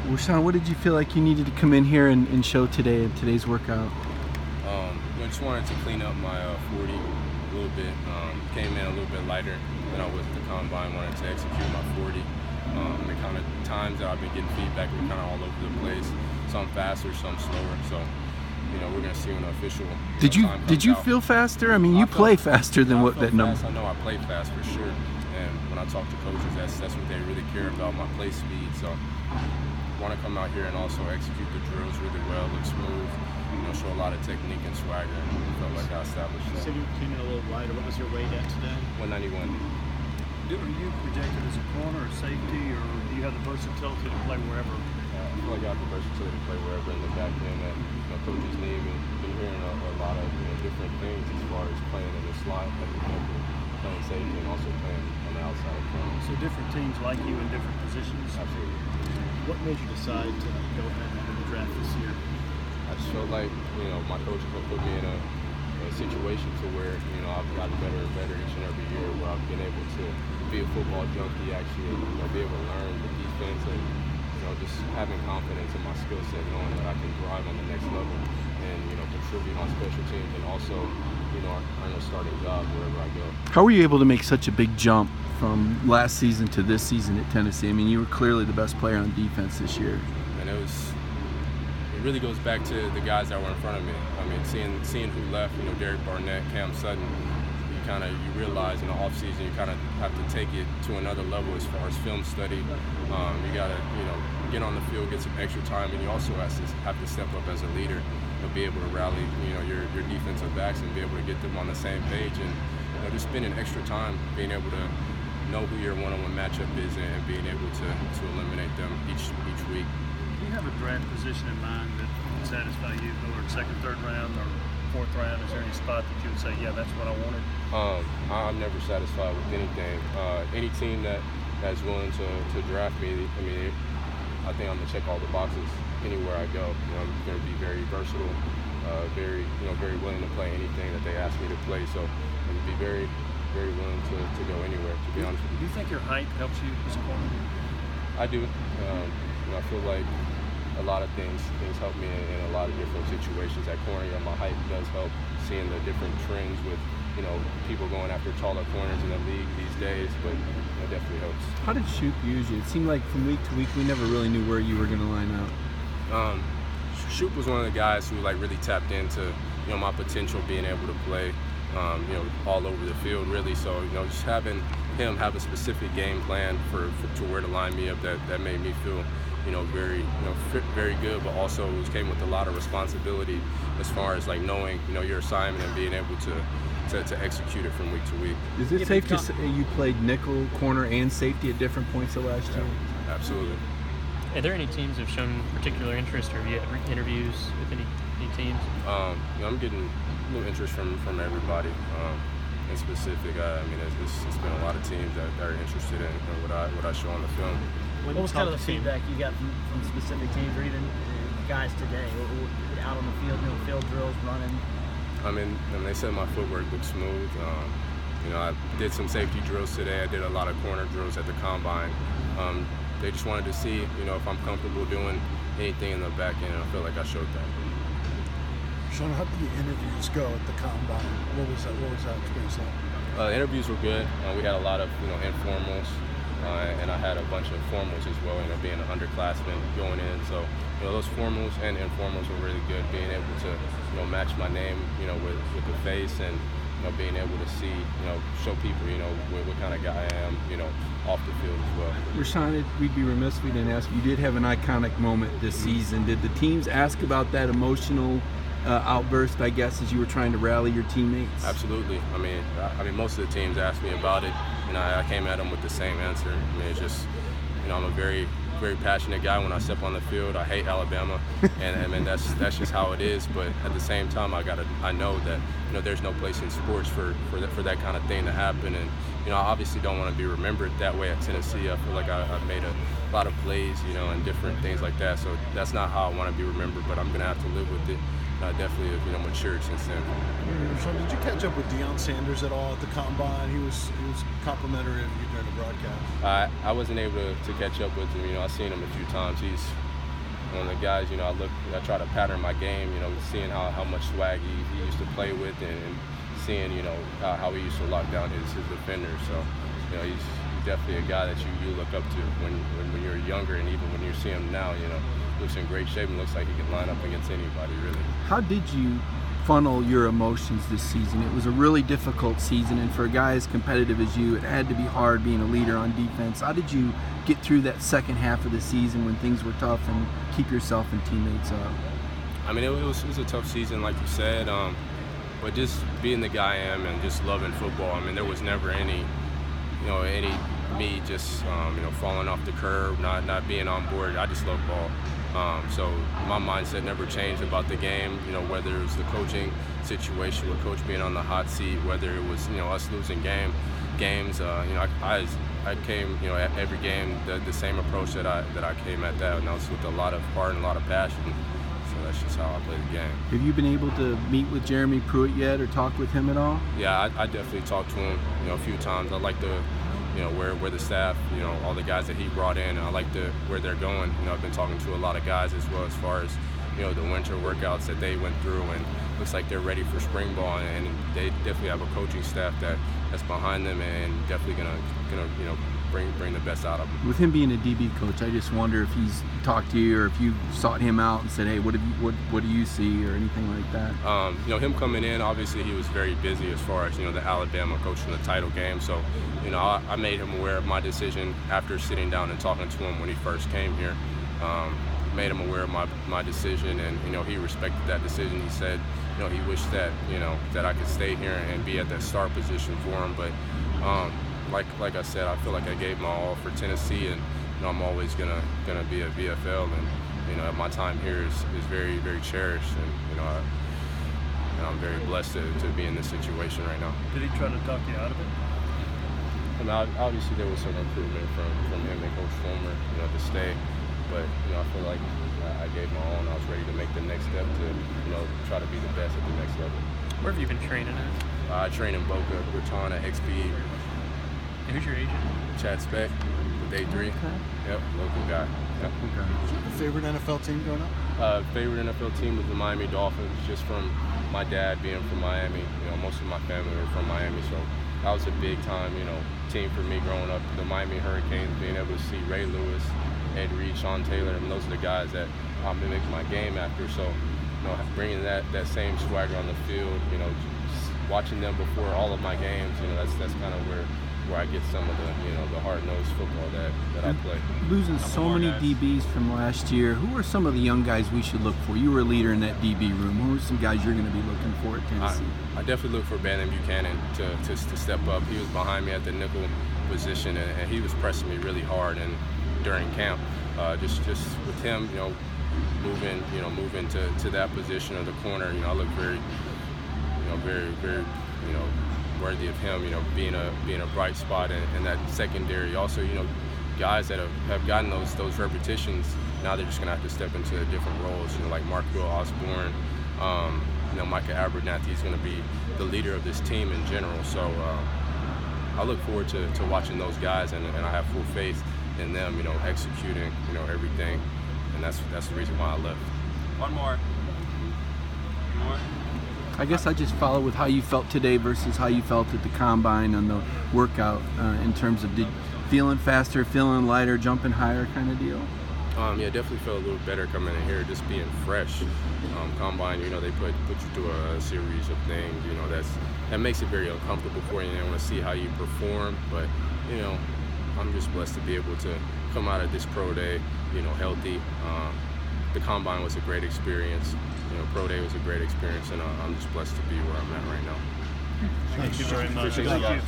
Rashaan, what did you feel like you needed to come in here and show today in today's workout? I just wanted to clean up my 40 a little bit. Came in a little bit lighter than I was at the combine. Wanted to execute my 40. The kind of times that I've been getting feedback were kind of all over the place. Some faster, some slower. So, we're gonna see when the official. Did you feel faster? I mean, you play faster than what that number. I know I play fast for sure. And when I talk to coaches, that's what they really care about, my play speed. So I want to come out here and also execute the drills really well, look smooth, show a lot of technique and swagger. And felt like I established that. You said you came in a little lighter. What was your weight at today? 191. Are you projected as a corner or safety, or do you have the versatility to play wherever? I feel like I have the versatility to play wherever in the back end that coaches need. And been hearing a lot of different things as far as playing in the slot, playing safety, and also playing on the outside. So different teams like you in different positions? Absolutely. What made you decide to go ahead and enter the draft this year? I just felt like, my coaches have put me in a situation to where, I've gotten better and better each and every year, where I've been able to be a football junkie, actually, be able to learn the defense and, just having confidence in my skill set, knowing that I can thrive on the next level and, contribute on special teams and also, earn a starting job wherever I go. How were you able to make such a big jump from last season to this season at Tennessee? I mean, you were clearly the best player on defense this year. And it really goes back to the guys that were in front of me. I mean, seeing who left, Derek Barnett, Cam Sutton, you realize in the offseason you kind of have to take it to another level as far as film study. You got to, get on the field, get some extra time, and you also have to step up as a leader and be able to rally, your defensive backs and be able to get them on the same page and just spending extra time being able to know who your one-on-one matchup is and being able to eliminate them each week. Do you have a draft position in mind that would satisfy you, whether it's second, third round, or fourth round? Is there any spot that you would say, yeah, that's what I wanted? I'm never satisfied with anything. Any team that's willing to draft me, I think I'm gonna check all the boxes anywhere I go. I'm gonna be very versatile, very willing to play anything that they ask me to play. So I'm gonna be very, very willing to go anywhere, to be honest with you. Do you think your height helps you as a corner? I do. I feel like a lot of things help me in a lot of different situations. At corner, my height does help. Seeing the different trends with, people going after taller corners in the league these days, but it definitely helps. How did Shoop use you? It seemed like from week to week we never really knew where you were going to line up. Shoop was one of the guys who really tapped into, my potential being able to play, all over the field really. So, just having him have a specific game plan for where to line me up that made me feel very very good, but also it came with a lot of responsibility as far as knowing your assignment and being able to execute it from week to week. Is it safe to say you played nickel, corner, and safety at different points of last year? Absolutely. Are there any teams that have shown particular interest, or have you had interviews with any teams? I'm getting new interest from everybody. In specific, it's been a lot of teams that are interested in what I show on the film. What was kind of the feedback you got from specific teams, or even guys today, out on the field, field drills, running? They said my footwork looked smooth. I did some safety drills today. I did a lot of corner drills at the combine. They just wanted to see, if I'm comfortable doing anything in the back end, and I feel like I showed that. Rashaan, how did the interviews go at the combine? What was that experience like? The interviews were good. We had a lot of informals, and I had a bunch of formals as well. Being an underclassman going in, so those formals and informals were really good. Being able to match my name with the face and being able to see show people what kind of guy I am off the field as well. Rashaan, we'd be remiss if we didn't ask. You did have an iconic moment this season. Did the teams ask about that emotional outburst, I guess, as you were trying to rally your teammates? Absolutely. Most of the teams asked me about it, and I came at them with the same answer. It's just, I'm a very, very passionate guy when I step on the field. I hate Alabama, and that's just how it is. But at the same time, I know that there's no place in sports for that kind of thing to happen. And I obviously don't want to be remembered that way at Tennessee. I feel like I've made a lot of plays, and different things like that. So that's not how I want to be remembered. But I'm gonna have to live with it. I definitely have matured since then. Rashaan, did you catch up with Deion Sanders at all at the combine? He was complimentary of you during the broadcast. I wasn't able to catch up with him. I've seen him a few times. He's one of the guys, you know, I try to pattern my game, you know, seeing how much swag he used to play with, and seeing, you know, how he used to lock down his defenders. So, you know, he's definitely a guy that you look up to when you're younger, and even when you see him now, you know, looks in great shape and looks like he can line up against anybody, really. How did you funnel your emotions this season? It was a really difficult season, and for a guy as competitive as you, it had to be hard being a leader on defense. How did you get through that second half of the season when things were tough and keep yourself and teammates up? I mean, it was a tough season, like you said, but just being the guy I am and just loving football. I mean, there was never any me just falling off the curb, not being on board. I just love ball. So my mindset never changed about the game, you know, whether it was the coaching situation with coach being on the hot seat, whether it was, you know, us losing games. You know, I came, you know, at every game the same approach that I came at that, and that was with a lot of heart and a lot of passion. So that's just how I play the game. Have you been able to meet with Jeremy Pruitt yet, or talk with him at all? Yeah, I definitely talked to him, you know, a few times. I like to, you know, where the staff, you know, all the guys that he brought in, I like where they're going. You know, I've been talking to a lot of guys as well, as far as, you know, the winter workouts that they went through, and looks like they're ready for spring ball, and they definitely have a coaching staff that's behind them, and definitely gonna you know, bring the best out of them. With him being a DB coach, I just wonder if he's talked to you, or if you sought him out and said, hey, what do you see, or anything like that? You know, him coming in, obviously he was very busy as far as, you know, the Alabama coaching the title game. So, you know, I made him aware of my decision after sitting down and talking to him when he first came here. Made him aware of my decision, and, you know, he respected that decision. He said, you know, he wished that, you know, that I could stay here and be at that start position for him. But like I said, I feel like I gave my all for Tennessee, and, you know, I'm always gonna be a VFL, and, you know, my time here is very, very cherished, and, you know, I'm very blessed to be in this situation right now. Did he try to talk you out of it? I mean, obviously there was some improvement from him and Coach Fulmer, you know, to stay, but, you know, I feel like I gave my all, and I was ready to make the next step to, you know, try to be the best at the next level. Where have you been training at? I train in Boca Raton at XP. And who's your agent? Chad Speck with A3. Okay. Yep, local guy. Yep. Okay. Did you have a favorite NFL team growing up? Favorite NFL team was the Miami Dolphins, just from my dad being from Miami. You know, most of my family were from Miami, so that was a big time, you know, team for me growing up. The Miami Hurricanes, being able to see Ray Lewis, Ed Reed, Sean Taylor, and those are the guys that I mimic my game after. So, you know, bringing that same swagger on the field, you know, watching them before all of my games, you know, that's kind of where I get some of the, you know, the hard-nosed football that I play. Losing so many DBs from last year, who are some of the young guys we should look for? You were a leader in that DB room. Who are some guys you're going to be looking for at Tennessee? I definitely look for Brandon Buchanan to step up. He was behind me at the nickel position, and he was pressing me really hard, and during camp, just with him, you know, moving to that position of the corner, you know, I look very, you know, worthy of him, you know, being a bright spot in that secondary. Also, you know, guys that have gotten those repetitions, now they're just gonna have to step into different roles, you know, like Mark Will Osborne, you know, Micah Abernathy is gonna be the leader of this team in general. So I look forward to watching those guys, and I have full faith in them, you know, executing, you know, everything, and that's the reason why I left. One more. I guess I just follow with how you felt today versus how you felt at the combine on the workout, in terms of feeling faster, feeling lighter, jumping higher kind of deal. Yeah, definitely felt a little better coming in here, just being fresh. Combine, you know, they put you through a series of things, you know, that makes it very uncomfortable for you, and they want to see how you perform. But, you know, I'm just blessed to be able to come out of this pro day, you know, healthy. The combine was a great experience. You know, pro day was a great experience, and I'm just blessed to be where I'm at right now. Thank you very much. Appreciate you guys.